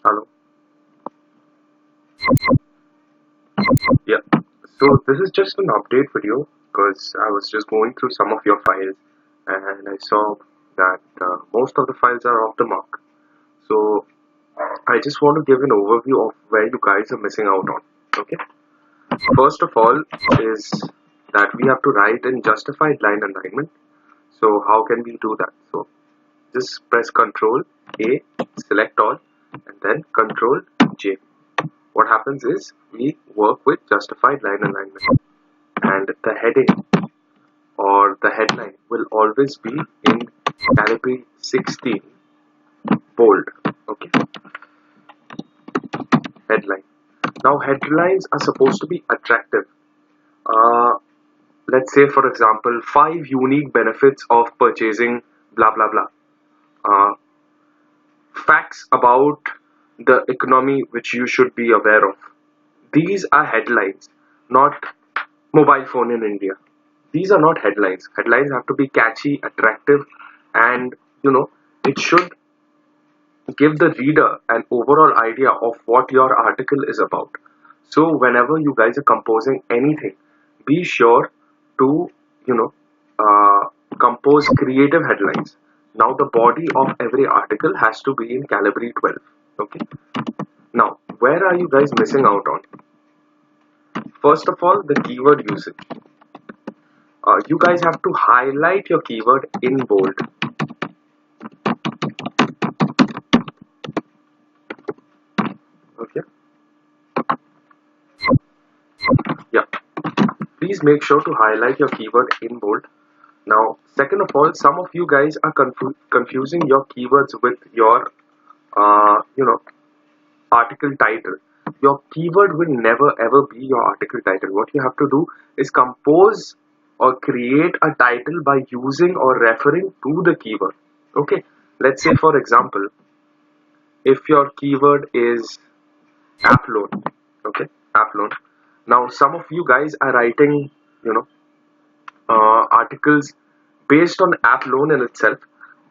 Hello. Yeah. So this is just an update video because I was just going through some of your files and I saw that most of the files are off the mark. So I just want to give an overview of where you guys are missing out on. Okay. First of all is that we have to write in justified line alignment. So how can we do that? So just press Control A, select all, and then Control J. What happens is we work with justified line alignment, and the heading or the headline will always be in calibre 16 bold. Okay, headline. Now headlines are supposed to be attractive. uh, let's say for example, 5 unique benefits of purchasing blah blah blah, uh, facts about the economy which you should be aware of. These are headlines, not mobile phone in India. These are not headlines. Headlines have to be catchy, attractive, and it should give the reader an overall idea of what your article is about. So whenever you guys are composing anything, be sure to compose creative headlines. Now the body of every article has to be in calibre 12. Okay. Now where are you guys missing out on? First of all, the keyword usage. You guys have to highlight your keyword in bold. Okay. Yeah. Please make sure to highlight your keyword in bold. Now, second of all, some of you guys are confusing your keywords with your, article title. Your keyword will never ever be your article title. What you have to do is compose or create a title by using or referring to the keyword. Okay. Let's say, for example, if your keyword is app loan. Okay, app loan. Now some of you guys are writing you know articles based on app loan in itself,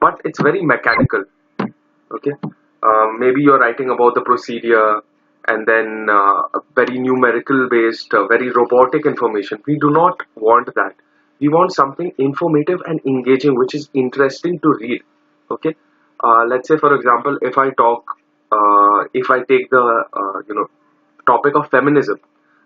but it's very mechanical. Okay, maybe you're writing about the procedure and then a very numerical based, very robotic information. We do not want that. We want something informative and engaging, which is interesting to read. Okay, let's say for example, if I take the topic of feminism.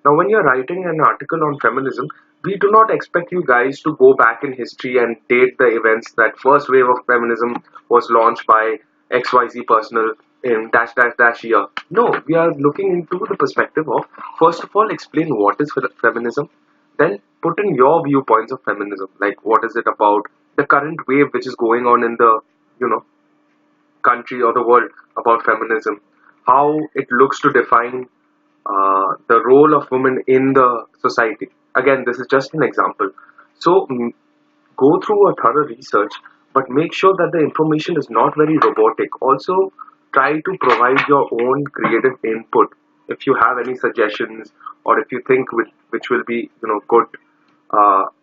Now, when you're writing an article on feminism, we do not expect you guys to go back in history and date the events that first wave of feminism was launched by XYZ personal in dash dash dash year. No, we are looking into the perspective of, first of all, explain what is feminism, then put in your viewpoints of feminism, like what is it about the current wave which is going on in the you know country or the world about feminism, how it looks to define the role of women in the society. Again, this is just an example. So go through a thorough research, but make sure that the information is not very robotic. Also, try to provide your own creative input. If you have any suggestions, or if you think which will be good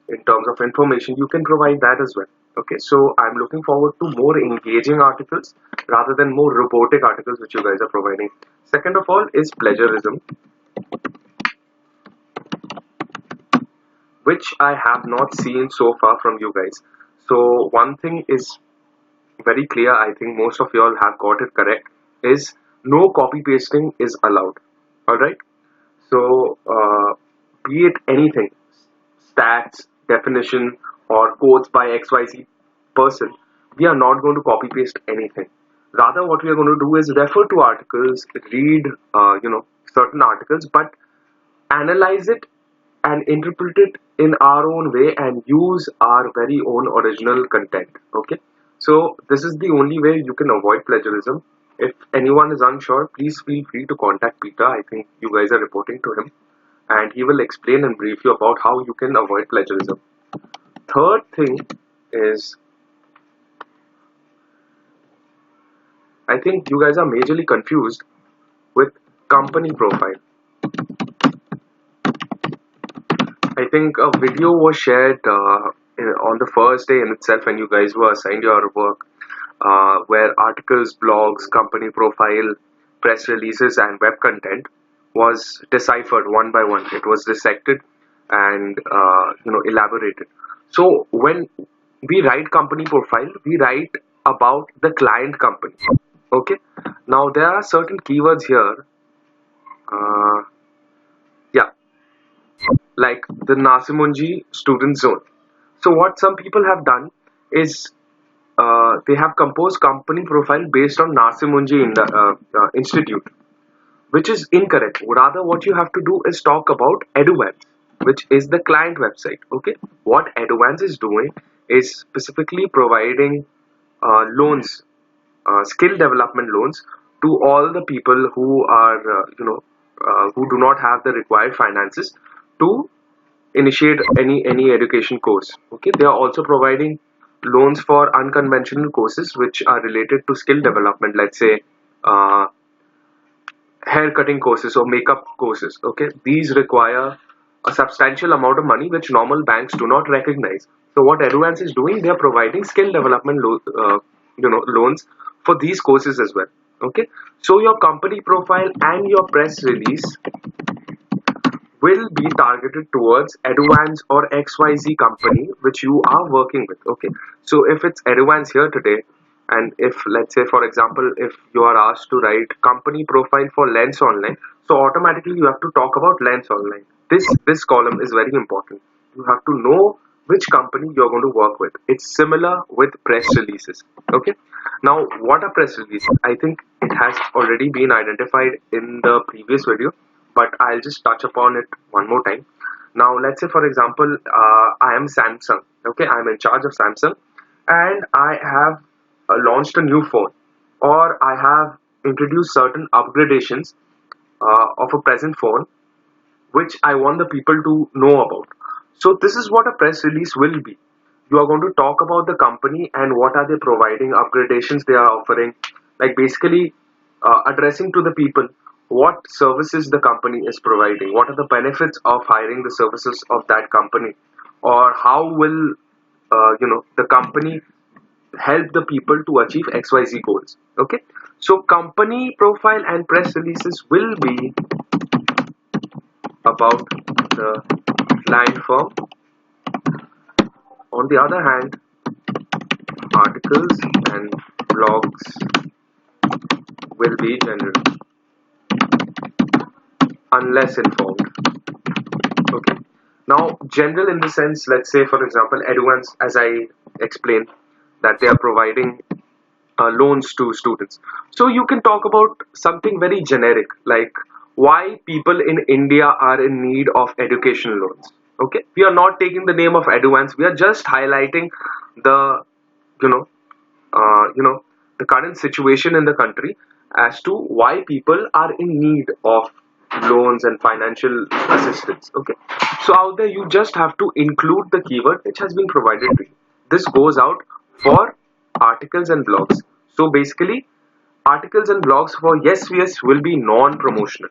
in terms of information, you can provide that as well. Okay, so I'm looking forward to more engaging articles rather than more robotic articles which you guys are providing. Second of all is plagiarism, which I have not seen so far from you guys. So one thing is very clear, I think most of you all have got it correct, is no copy pasting is allowed. Alright, so be it anything, stats, definition, or quotes by XYZ person, we are not going to copy paste anything. Rather, what we are going to do is refer to articles, read certain articles, but analyze it and interpret it in our own way and use our very own original content. Okay, so this is the only way you can avoid plagiarism. If anyone is unsure, please feel free to contact Peter. I think you guys are reporting to him, and he will explain and brief you about how you can avoid plagiarism. Third thing is, I think you guys are majorly confused with company profile. I think a video was shared on the first day in itself when you guys were assigned your work, where articles, blogs, company profile, press releases and web content was deciphered one by one. It was dissected and elaborated. So when we write company profile, we write about the client company. Okay. Now there are certain keywords here. Uh, yeah, like the Nasimunji student zone. So what some people have done is they have composed company profile based on Nasimunji in the institute, which is incorrect. Rather, what you have to do is talk about Eduvance, which is the client website. Okay, what Eduvance is doing is specifically providing loans, skill development loans to all the people who are, who do not have the required finances to initiate any education course. Okay, they are also providing loans for unconventional courses which are related to skill development. Let's say uh, hair cutting courses or makeup courses. Okay, these require a substantial amount of money which normal banks do not recognize. So what Eduvance is doing, they are providing skill development loans for these courses as well. Okay, so your company profile and your press release will be targeted towards Eduvance or XYZ company which you are working with. Okay, so if it's Eduvance here today, and if, let's say, for example, if you are asked to write company profile for Lens Online, so automatically you have to talk about Lens Online. This column is very important. You have to know which company you're going to work with. It's similar with press releases. Okay, now what are press releases? I think it has already been identified in the previous video, but I'll just touch upon it one more time. Now, let's say, for example, I am Samsung. Okay, I'm in charge of Samsung, and I have launched a new phone, or I have introduced certain upgradations of a present phone, which I want the people to know about. So this is what a press release will be. You are going to talk about the company and what are they providing, upgradations they are offering, like basically addressing to the people what services the company is providing, what are the benefits of hiring the services of that company, or how will the company help the people to achieve XYZ goals. Okay, so company profile and press releases will be about the client firm. On the other hand, articles and blogs will be general, unless informed. Okay. Now, general in the sense, let's say, for example, Eduvance, as I explained, that they are providing loans to students. So you can talk about something very generic, like why people in India are in need of education loans. Okay, we are not taking the name of Eduvance. We are just highlighting the, you know, the current situation in the country as to why people are in need of loans and financial assistance. Okay, so out there you just have to include the keyword which has been provided to you. This goes out for articles and blogs. So basically, articles and blogs for YesVS will be non-promotional.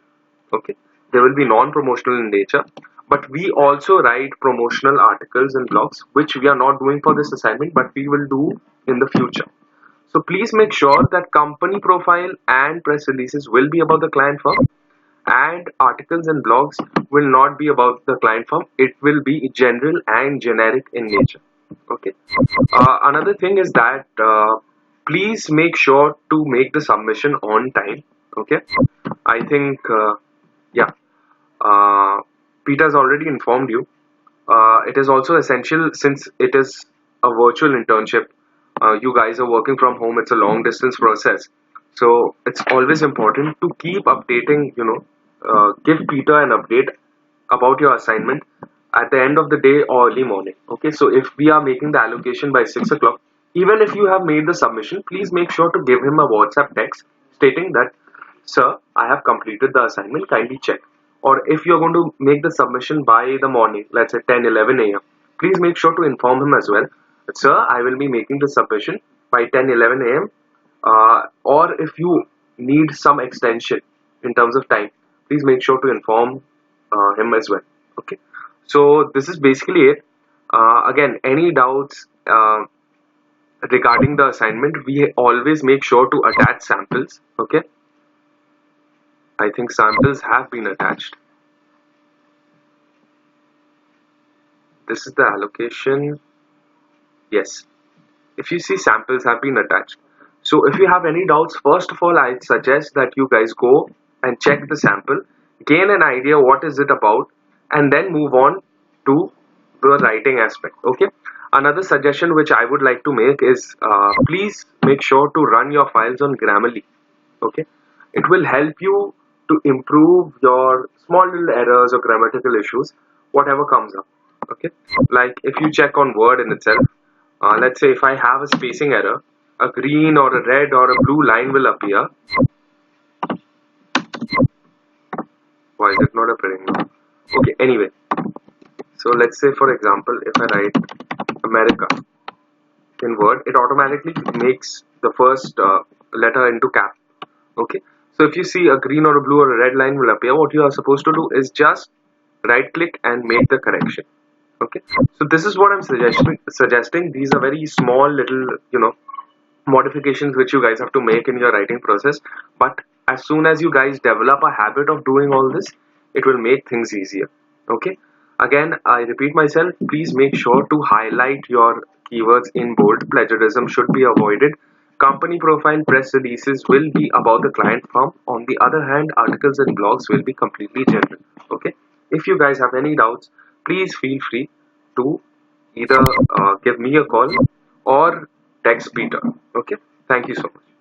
Okay, they will be non-promotional in nature, but we also write promotional articles and blogs, which we are not doing for this assignment, but we will do in the future. So please make sure that company profile and press releases will be about the client firm, and articles and blogs will not be about the client firm. It will be general and generic in nature. Okay. Another thing is that please make sure to make the submission on time. Okay. I think yeah. Peter's already informed you. It is also essential since it is a virtual internship. You guys are working from home. It's a long distance process. So it's always important to keep updating, give Peter an update about your assignment at the end of the day or early morning. Okay, so if we are making the allocation by 6 o'clock, even if you have made the submission, please make sure to give him a WhatsApp text stating that, sir, I have completed the assignment, kindly check. Or if you're going to make the submission by the morning, let's say 10, 11 a.m., please make sure to inform him as well. Sir, I will be making the submission by 10, 11 a.m. Or if you need some extension in terms of time, please make sure to inform him as well. Okay, so this is basically it. Again, any doubts regarding the assignment, we always make sure to attach samples. Okay, I think samples have been attached. This is the allocation. Yes. If you see, samples have been attached. So if you have any doubts, first of all, I suggest that you guys go and check the sample, gain an idea what is it about, and then move on to the writing aspect. Okay. Another suggestion which I would like to make is please make sure to run your files on Grammarly. Okay. It will help you to improve your small little errors or grammatical issues, whatever comes up. Okay. Like if you check on Word in itself, let's say if I have a spacing error, a green or a red or a blue line will appear. Why is it not appearing now? Okay, anyway. So let's say for example, if I write America in Word, it automatically makes the first letter into cap. Okay. So if you see a green or a blue or a red line will appear, what you are supposed to do is just right click and make the correction. Okay. So this is what I'm suggesting. These are very small little, modifications which you guys have to make in your writing process, but as soon as you guys develop a habit of doing all this, it will make things easier. Okay, again I repeat myself, please make sure to highlight your keywords in bold. Plagiarism should be avoided. Company profile press releases will be about the client firm. On the other hand, articles and blogs will be completely general. Okay, if you guys have any doubts, please feel free to either give me a call or text Peter. Okay, thank you so much.